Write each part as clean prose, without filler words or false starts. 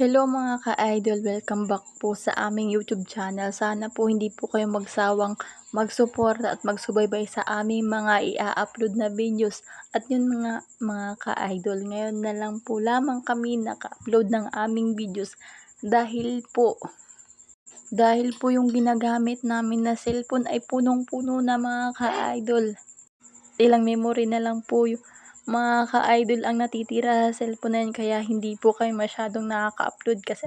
Hello mga ka-idol, welcome back po sa aming YouTube channel. Sana po hindi po kayo magsawang magsuporta at magsubaybay sa aming mga i-upload na videos. At yun mga ka-idol, ngayon na lang po lamang kami naka-upload ng aming videos dahil po yung ginagamit namin na cellphone ay punong-puno na mga ka-idol. Ilang memory na lang po yung mga ka-idol ang natitira sa cellphone na yun, kaya hindi po kayo masyadong nakaka-upload kasi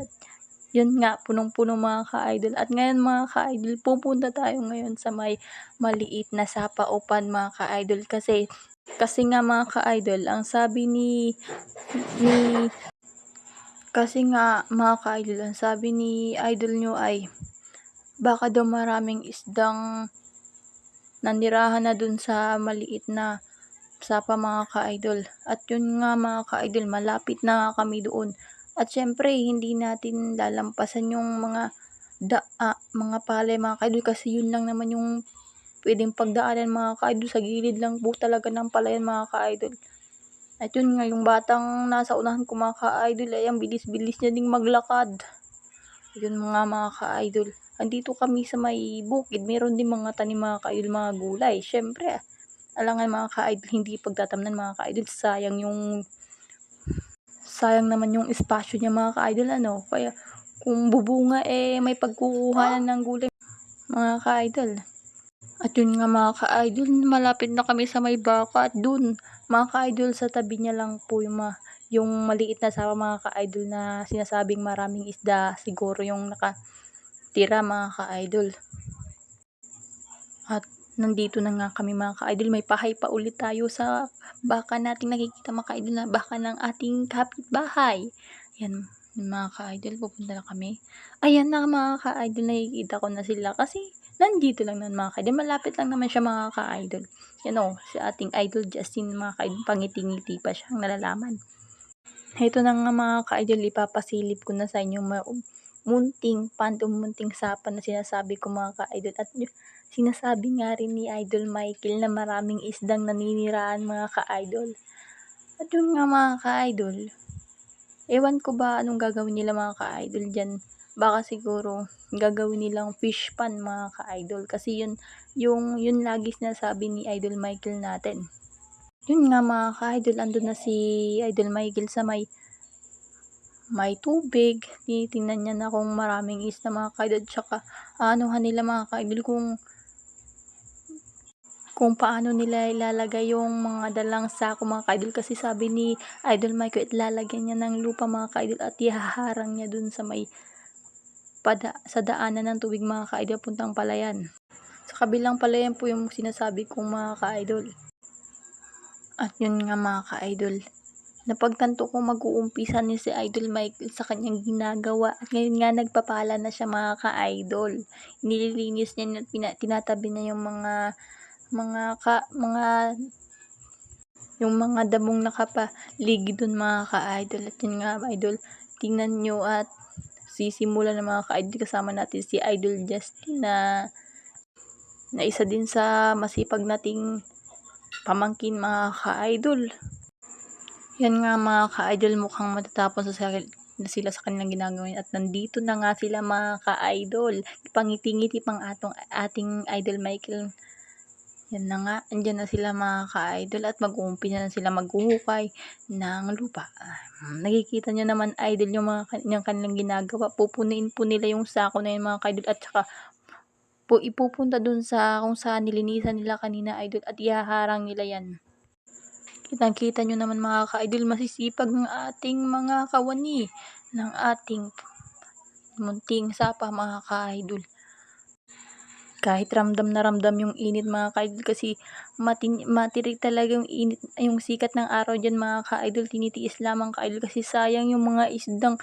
yun nga, punong-puno mga ka-idol. At ngayon mga ka-idol, pupunta tayo ngayon sa may maliit na sapaupan mga ka-idol kasi nga mga ka-idol, ang sabi ni kasi nga mga ka-idol, ang sabi ni idol nyo ay baka daw maraming isdang nanirahan na dun sa maliit na sapa mga ka-idol. At yun nga mga ka-idol, malapit na nga kami doon. At syempre, hindi natin lalampasan yung mga palay mga ka-idol kasi yun lang naman yung pwedeng pagdaanan mga ka-idol. Sa gilid lang po talaga ng palayan mga ka-idol. At yun nga, yung batang nasa unahan ko mga ka-idol ay ang bilis-bilis niya ding maglakad. Yun mga ka-idol. Andito kami sa may bukid, meron din mga tanim mga ka-idol, mga gulay. Syempre, alangan mga ka-idol, hindi pagtatamnan mga ka-idol, sayang naman yung espasyo niya mga ka-idol, ano. Kaya kung bubunga may pagkukuhanan ng gulay mga ka-idol. At yun nga mga ka-idol, malapit na kami sa may baka at dun mga ka-idol sa tabi niya lang po yung maliit na sapa mga ka-idol na sinasabing maraming isda, siguro yung nakatira mga ka-idol. At nandito na nga kami mga ka-idol, may pahay pa ulit tayo sa baka nating nakikita mga ka-idol, na baka ng ating kapitbahay. Yan mga ka-idol, pupunta na kami. Ayan na mga ka-idol, nakikita ko na sila kasi nandito lang naman mga ka-idol, malapit lang naman siya mga ka-idol. Yan o, si ating idol Justin mga ka-idol, pangiti-ngiti pa siyang nalalaman. Ito na nga mga ka-idol, ipapasilip ko na sa inyo munting sapa na sinasabi ko mga ka-idol. At sinasabi nga rin ni Idol Michael na maraming isdang naniniraan mga ka-idol. At yun nga mga ka-idol, ewan ko ba anong gagawin nila mga ka-idol dyan. Baka siguro gagawin nilang fish pan mga ka-idol kasi yun lagi sinasabi ni Idol Michael natin. Yun nga mga ka-idol, andun na si Idol Michael sa may tubig. Tinitingnan niya na kung maraming isda mga ka-idol, tsaka anuhan nila mga ka-idol kung paano nila ilalagay yung mga dalang sako mga ka-idol, kasi sabi ni Idol Michael ilalagyan niya ng lupa mga ka-idol at ihaharang niya dun sa may sa daanan ng tubig mga ka-idol puntang palayan. Sa kabilang palayan po yung sinasabi kong mga ka-idol. At yun nga mga ka-idol, napagtanto ko mag-uumpisa ni si Idol Michael sa kanyang ginagawa at ngayon nga nagpapala na siya mga ka-idol. Nililinis niya at tinatabi niya yung yung mga damong nakapaligid dun mga ka-idol. At yun nga idol, tingnan nyo at sisimula ng mga ka-idol, kasama natin si Idol Justin na isa din sa masipag nating pamangkin mga ka-idol. Yan nga mga ka-idol, mukhang matatapos na sila sa kanilang ginagawa at nandito na nga sila mga ka-idol. Pangiti-ngiti pang ating Idol Michael. Yan na nga, andyan na sila mga ka-idol at mag-uumpisa na sila maghuhukay ng lupa. Nakikita nyo naman idol yung kanilang ginagawa. Pupunin po nila yung sako na yun mga ka-idol at saka ipupunta dun sa kung saan nilinisan nila kanina idol at ihaharang nila yan. Kitang-kita nyo naman mga ka-idol, masisipag ng ating mga kawani ng ating munting sapa mga ka-idol. Kahit ramdam na ramdam yung init mga ka-idol kasi matirik talaga yung init, yung sikat ng araw dyan mga ka-idol. Tinitiis lamang ka-idol kasi sayang yung mga isdang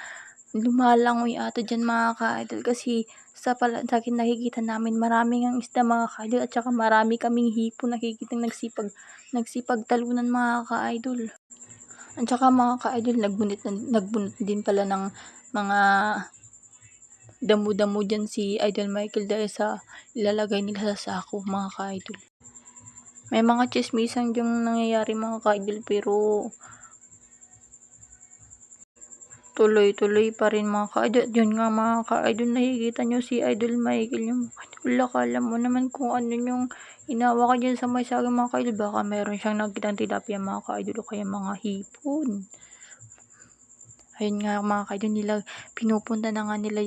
lumalangoy ata dyan mga ka-idol kasi sa akin nakikita namin maraming ang isda mga ka-idol at saka marami kaming hipon nakikita nagsipag talunan mga ka-idol. At saka mga ka-idol, nagbunot din pala ng mga damo-damo dyan si Idol Michael dahil sa ilalagay nila sa sako mga ka-idol. May mga chismisang dyang nangyayari mga ka-idol pero tuloy-tuloy pa rin mga ka-idol. At yun nga mga ka-idol, nakikita nyo si Idol Michael yung wala, akala mo naman kung ano yung inawa ka dyan sa may saging mga ka-idol. Baka meron siyang nakitang tilapia mga ka-idol o kaya mga hipon. Ayun nga mga ka-idol, pinupunta na nga nila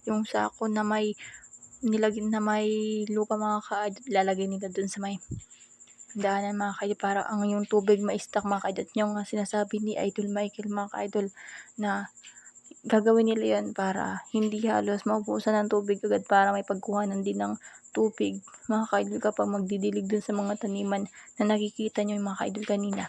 yung sako na may nilagyan na may lupa mga ka-idol. Lalagay nila dun sa may daanan mga ka-idol para ang yung tubig ma-stack mga ka-idol. At yung sinasabi ni Idol Michael mga ka-idol na gagawin nila yan para hindi halos maubusan ng tubig agad, para may pagkuhanan din ng tubig mga ka-idol kapag magdidilig dun sa mga taniman na nakikita nyo yung mga ka-idol kanina.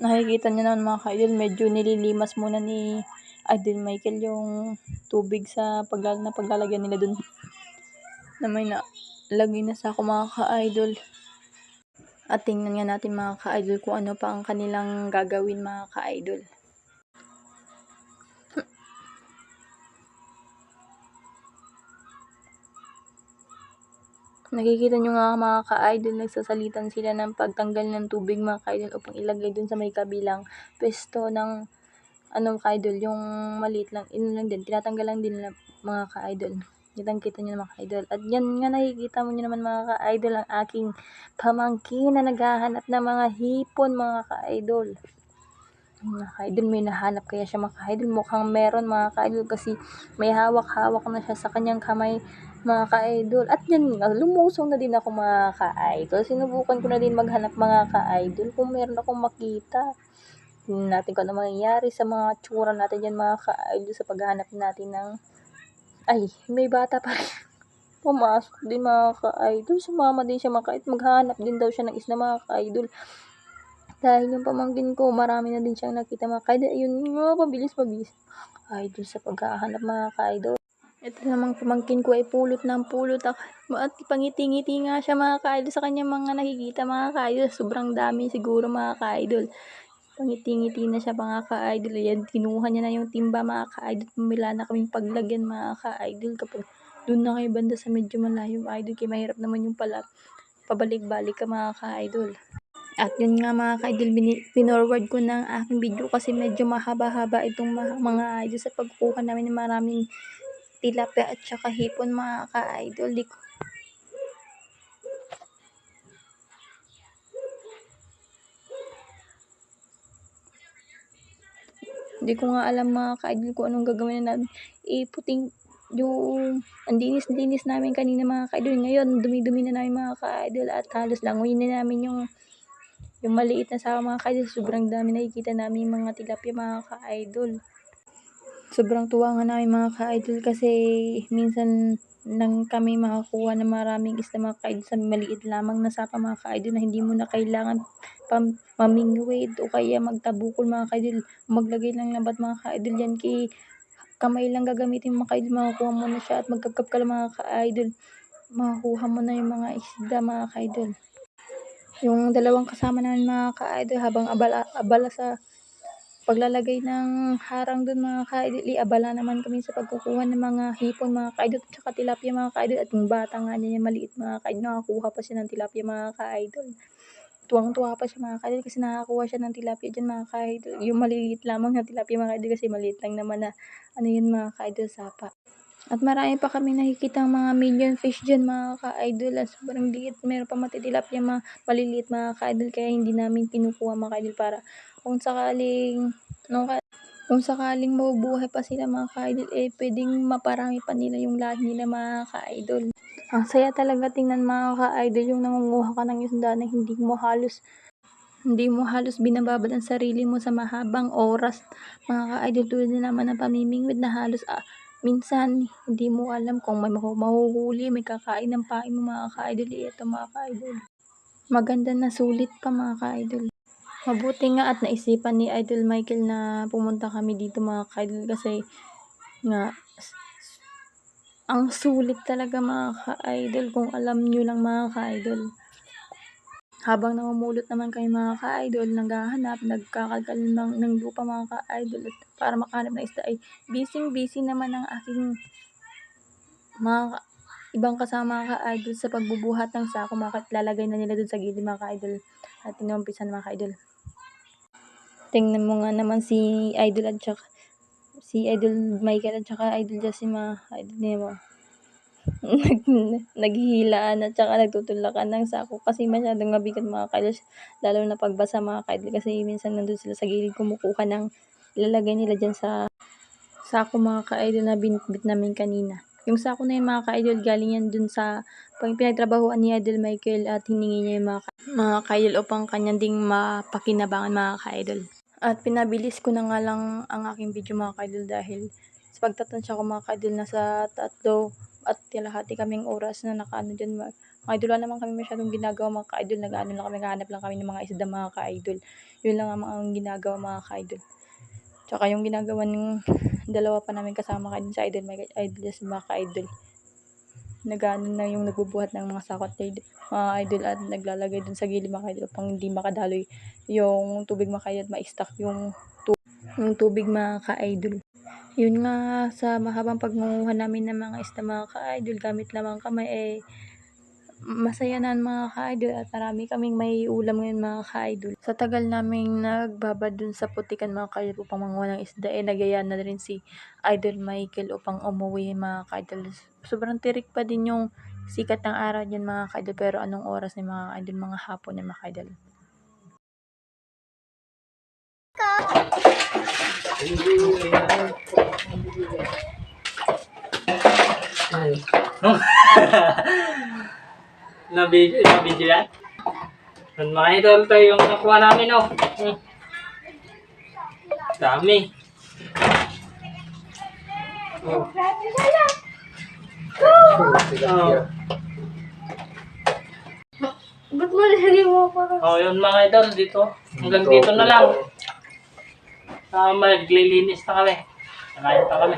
Nakikita nyo naman mga ka-idol, medyo nililimas muna ni Idol Michael yung tubig sa paglalagyan nila dun na may nalagay na sa ako mga ka-idol. At tingnan nga natin mga ka-idol kung ano pa ang kanilang gagawin mga ka-idol. Nakikita nyo nga mga ka-idol, nagsasalitan sila ng pagtanggal ng tubig mga ka-idol upang ilagay dun sa may kabilang pwesto ng ka-idol, yung maliit lang, din, tinatanggal lang din mga ka-idol. Kita nyo mga ka-idol. At yan nga, nakikita mo nyo naman mga ka-idol, ang aking pamangkin na naghahanap ng mga hipon mga ka-idol. Mga ka-idol, may nahanap kaya siya mga ka-idol? Mukhang meron mga ka-idol kasi may hawak-hawak na siya sa kanyang kamay mga ka-idol. At yan nga, lumusong na din ako mga ka-idol. Sinubukan ko na din maghanap mga ka-idol kung meron akong makita. Tingnan natin kung ano mangyayari sa mga tsura natin dyan mga ka-idol sa paghahanap natin ng ay, may bata pa rin. Pumasok din mga ka-idol. Sumama din siya mga ka-idol. Maghanap din daw siya ng isda mga ka-idol. Dahil yung pamangkin ko, marami na din siyang nakita mga ka-idol. Ayun nga, pabilis ka-idol sa paghahanap mga ka-idol. Ito namang pamangkin ko ay pulot ng pulot. At pangiti-ngiti nga siya mga ka-idol sa kanyang mga nakikita mga ka-idol. Sobrang dami siguro mga ka-idol. Pangiti-ngiti na siya mga ka-idol. Ayan, kinuha niya na yung timba mga ka-idol. Pumila na kaming paglagyan mga ka-idol. Kapag doon na kayo banda sa medyo malayong idol, kaya mahirap naman yung pabalik-balik ka mga ka-idol. At yun nga mga ka-idol, pinorward ko ng aking video kasi medyo mahaba-haba itong mga idol sa pagkuha namin ng maraming tilapia at saka hipon mga ka-idol. Hindi ko nga alam mga ka-idol kung anong gagawin na natin. Puting yung andinis-dinis namin kanina mga ka-idol. Ngayon, dumi-dumi na namin mga ka-idol at halos langoy na namin yung maliit na saka mga ka-idol. Sobrang dami nakikita namin mga tilapia mga ka-idol. Sobrang tuwa nga namin mga ka-idol kasi minsan nang kami makakuha ng maraming isda mga ka-idol sa maliit lamang na sapa mga ka-idol na hindi mo na kailangan mamingwid o kaya magtabukol mga ka-idol. Maglagay lang ng bat mga ka-idol yan kamay lang gagamitin mga ka-idol. Makakuha mo na siya at magkapkap ka lang mga ka-idol. Makakuha mo na yung mga isda mga ka-idol. Yung dalawang kasama namin mga ka-idol habang abala sa paglalagay ng harang dun mga ka-idol, abala naman kami sa pagkukuha ng mga hipon mga ka-idol at saka tilapia mga ka-idol. At yung bata nga niya maliit mga ka-idol, nakakuha pa siya ng tilapia mga ka-idol. Tuwang-tuwa pa siya mga ka-idol kasi nakakuha siya ng tilapia dyan mga ka-idol. Yung maliliit lamang na tilapia mga ka-idol kasi maliit lang naman na yun mga ka-idol, sapa. At marami pa kami nakikitang mga million fish dyan mga ka-idol. Sobrang liit, meron pa matitilapia mga maliliit mga ka-idol, kaya hindi namin kinukuha mga ka-idol para kung sakaling mabubuhay pa sila mga ka-idol, pwedeng maparami pa nila yung lahi nila mga ka-idol. Ang saya talaga tingnan mga ka-idol yung nangunguha ka ng isda na hindi mo halos binababad ang sarili mo sa mahabang oras mga ka-idol, tulad na naman ng pamimingwit na halos minsan hindi mo alam kung may mahuhuli, may kakain ng pain mo mga ka-idol. Ito mga ka-idol, maganda na sulit pa mga ka-idol. Mabuti nga at naisipan ni Idol Michael na pumunta kami dito mga ka-idol kasi nga ang sulit talaga mga ka-idol kung alam nyo lang mga ka-idol. Habang namumulot naman kami mga ka-idol, naghahanap, nagkakalkal ng lupa mga ka-idol at para makahanap ng isda ay busy naman ang aking mga ibang kasama mga ka-idol sa pagbubuhat ng sako mga lalagay na nila dun sa gilid mga ka-idol at inumpisan mga ka-idol. Tingnan mo nga naman si Idol at saka si Idol Michael at saka Idol Justin mga ka-idol mo. Naghihilaan at saka nagtutulakan ng sako kasi masyadong mabigat mga ka-idol. Lalo na pagbasa mga ka-idol kasi minsan nandun sila sa gilid kumukuha ng ilalagay nila dyan sa sako mga ka-idol na binitbit namin kanina. Yung sako na yun mga ka-idol galing yan dun sa pinagtrabahoan ni Idol Michael at hiningi niya yung mga ka-idol upang kanyang ding mapakinabangan mga ka-idol. At pinabilis ko na nga lang ang aking video mga ka-idol dahil sa pagtatansya ko mga ka-idol nasa 3.5 kaming oras na nakaano dyan mga ka-idol. Wala naman kami masyadong ginagawa mga ka-idol. Nag-ano lang kami, naghahanap lang kami ng mga isda mga ka-idol. Yun lang ang ginagawa mga ka-idol. Tsaka yung ginagawa ng dalawa pa namin kasama kayo sa Idol Michael, Idol Just mga ka-idol. Nag-ano na yung nagbubuhat ng mga sakot mga idol at naglalagay dun sa gilid mga idol upang hindi makadaloy yung tubig mga ka-idol at ma-stack yung tubig mga ka-idol. Yun nga sa mahabang pagngunguha namin ng mga isda mga ka-idol gamit lamang kamay masaya na mga ka-idol at marami kaming may ulam ngayon mga ka-idol. Sa tagal naming nagbabad dun sa putikan mga ka-idol upang manguha ng isda nagaya na rin si Idol Michael upang umuwi mga ka-idol. Sobrang tirik pa din yung sikat ng araw dyan mga ka-idol pero anong oras ni mga idol, mga hapon ni mga ka-idol. Na-video yan? Mga idol, tayo yung nakuha namin, oh. Dami. Oh. Ba't mo nilagay mo parang? Oh, yun mga idol, dito. Hanggang dito na lang. Maglilinis na kami. Nakain pa kami.